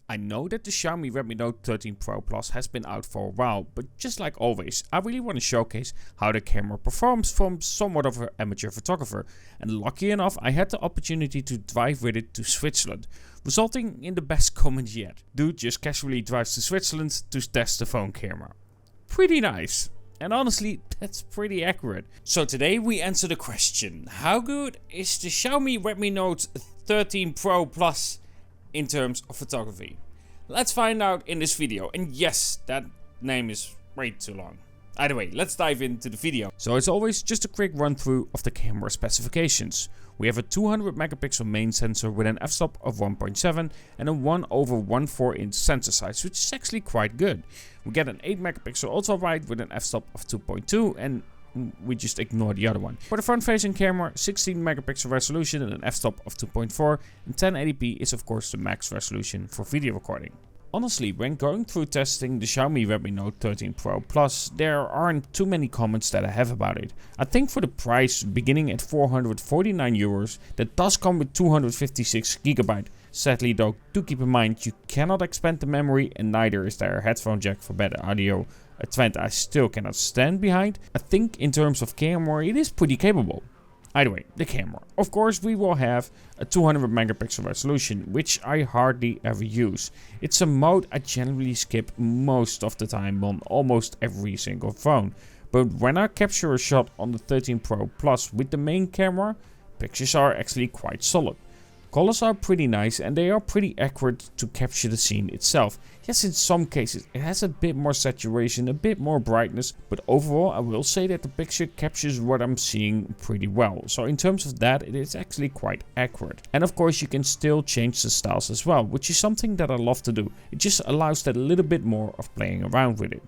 I know that the Xiaomi Redmi Note 13 Pro Plus has been out for a while, but just like always, I really want to showcase how the camera performs from somewhat of an amateur photographer, and lucky enough I had the opportunity to drive with it to Switzerland, resulting in the best comment yet. Dude just casually drives to Switzerland to test the phone camera. Pretty nice. And honestly, that's pretty accurate. So today we answer the question, how good is the Xiaomi Redmi Note 13 Pro Plus in terms of photography? Let's find out in this video. And yes, that name is way too long. Either way, let's dive into the video. So as always, just a quick run through of the camera specifications. We have a 200 megapixel main sensor with an f-stop of 1.7 and a 1/1/4 inch sensor size, which is actually quite good. We get an 8 megapixel ultra wide with an f-stop of 2.2 and we just ignore the other one. For the front facing camera, 16 megapixel resolution and an f-stop of 2.4 and 1080p is of course the max resolution for video recording. Honestly, when going through testing the Xiaomi Redmi Note 13 Pro Plus, there aren't too many comments that I have about it. I think for the price beginning at 449 euros, that does come with 256 GB. Sadly though, do keep in mind you cannot expand the memory and neither is there a headphone jack for better audio, a trend I still cannot stand behind. I think in terms of camera it is pretty capable. Either way, the camera. Of course we will have a 200 megapixel resolution, which I hardly ever use. It's a mode I generally skip most of the time on almost every single phone. But when I capture a shot on the 13 Pro Plus with the main camera, pictures are actually quite solid. Colors are pretty nice and they are pretty accurate to capture the scene itself. Yes, in some cases it has a bit more saturation, a bit more brightness, but overall I will say that the picture captures what I'm seeing pretty well. So in terms of that, it is actually quite accurate. And of course you can still change the styles as well, which is something that I love to do. It just allows that a little bit more of playing around with it.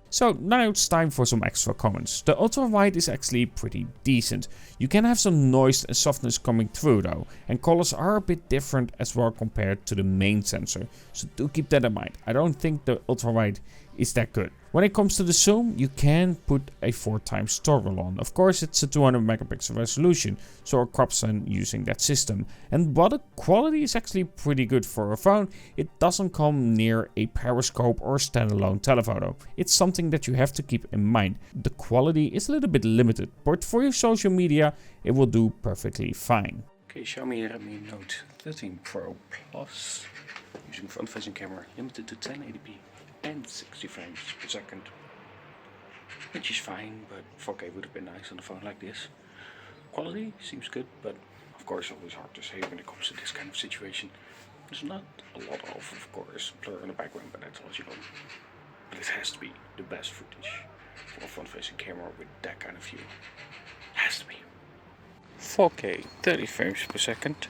So now it's time for some extra comments. The ultra wide is actually pretty decent. You can have some noise and softness coming through though, and colors are a bit different as well compared to the main sensor, so do keep that in mind. I don't think the ultra wide is that good. When it comes to the zoom, you can put a 4x toggle on. Of course it's a 200 megapixel resolution, so it crops in using that system. And while the quality is actually pretty good for a phone, it doesn't come near a periscope or standalone telephoto. It's something that you have to keep in mind. The quality is a little bit limited, but for your social media it will do perfectly fine. Okay, Xiaomi Redmi Note 13 Pro Plus using front facing camera limited to 1080p and 60 frames per second, which is fine, but 4K would have been nice on a phone like this. Quality seems good, but of course always hard to say when it comes to this kind of situation. There's not a lot of course, blur in the background, but that's logical. But it has to be the best footage for a front facing camera with that kind of view. Has to be. 4K 30 frames per second.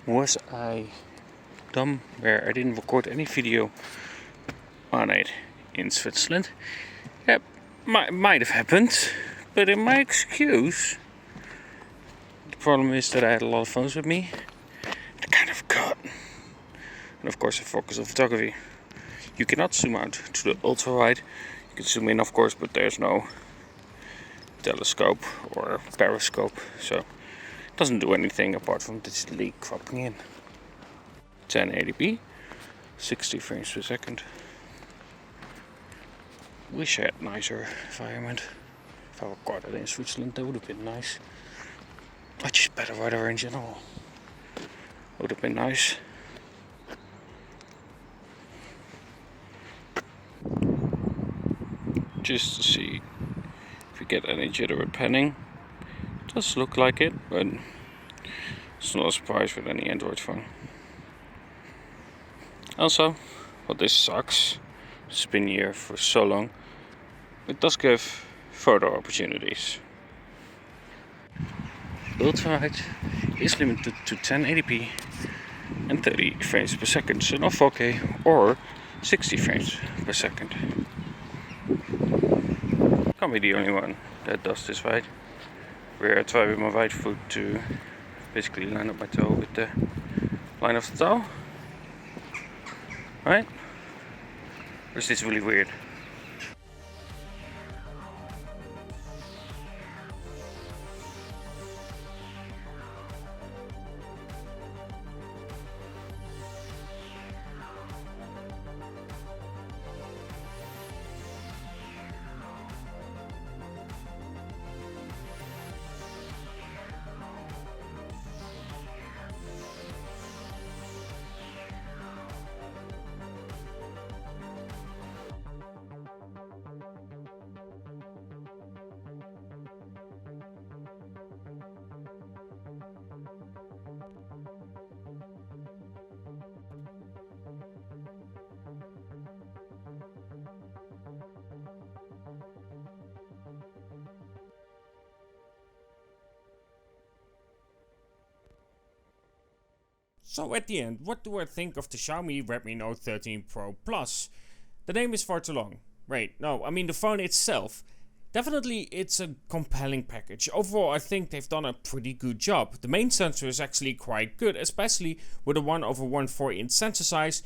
Was I dumb where I didn't record any video on it in Switzerland? Yep, might have happened, but in my excuse, the problem is that I had a lot of phones with me. They kind of cut. And of course I focus on photography. You cannot zoom out to the ultra wide. You can zoom in of course, but there's no telescope or periscope, so it doesn't do anything apart from digitally cropping in. 1080p, 60 frames per second. Wish I had nicer environment. If I recorded in Switzerland, that would have been nice. Or just better weather in general. Would have been nice. Just to see if we get any jitter with panning. It does look like it, but It's not a surprise with any Android phone. Also, what this sucks, it's been here for so long, it does give photo opportunities. Ultra-wide is limited to 1080p and 30 frames per second, so not 4K or 60 frames per second. Can't be the only one that does this right. Where I try with my right foot to basically line up my toe with the line of the toe. Right? Or is this really weird? So at the end, what do I think of the Xiaomi Redmi Note 13 Pro Plus? The name is far too long. Wait, no, I mean the phone itself. Definitely it's a compelling package. Overall I think they've done a pretty good job. The main sensor is actually quite good, especially with a 1/140 inch sensor size.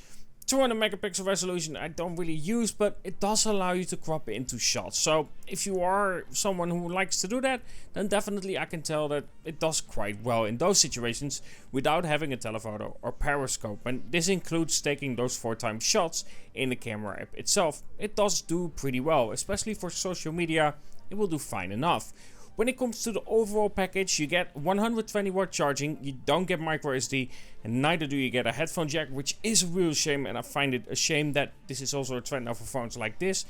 200 megapixel resolution I don't really use, but it does allow you to crop into shots. So if you are someone who likes to do that, then definitely I can tell that it does quite well in those situations without having a telephoto or periscope. And this includes taking those 4x shots in the camera app itself. It does do pretty well, especially for social media. It will do fine enough. When it comes to the overall package, you get 120 watt charging, you don't get micro SD, and neither do you get a headphone jack, which is a real shame, and I find it a shame that this is also a trend now for phones like this.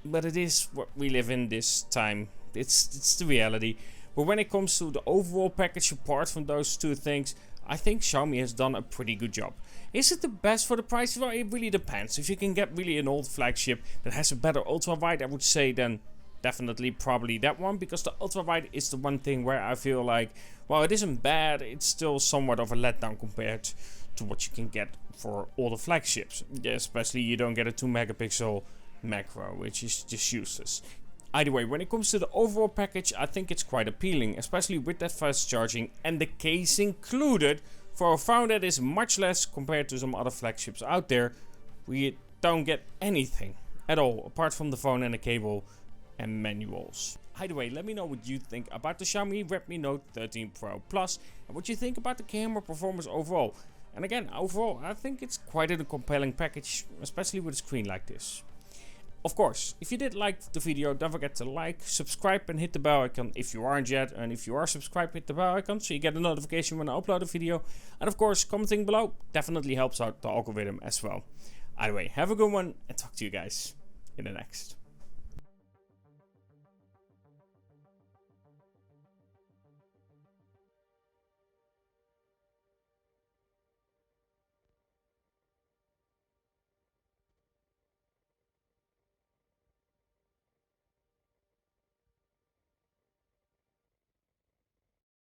But it is what we live in this time. It's the reality. But when it comes to the overall package, apart from those two things, I think Xiaomi has done a pretty good job. Is it the best for the price? Well, it really depends. If you can get really an old flagship that has a better ultra wide, I would say then definitely probably that one, because the ultra wide is the one thing where I feel like, well, it isn't bad, it's still somewhat of a letdown compared to what you can get for all the flagships. Yeah, especially you don't get a 2 megapixel macro, which is just useless. Either way, when it comes to the overall package, I think it's quite appealing, especially with that fast charging and the case included. For a phone that is much less compared to some other flagships out there, we don't get anything at all apart from the phone and the cable and manuals. Either way, let me know what you think about the Xiaomi Redmi Note 13 Pro Plus and what you think about the camera performance overall. And again, overall, I think it's quite a compelling package, especially with a screen like this. Of course, if you did like the video, don't forget to like, subscribe and hit the bell icon if you aren't yet. And if you are subscribed, hit the bell icon so you get a notification when I upload a video. And of course, commenting below definitely helps out the algorithm as well. Either way, have a good one and talk to you guys in the next.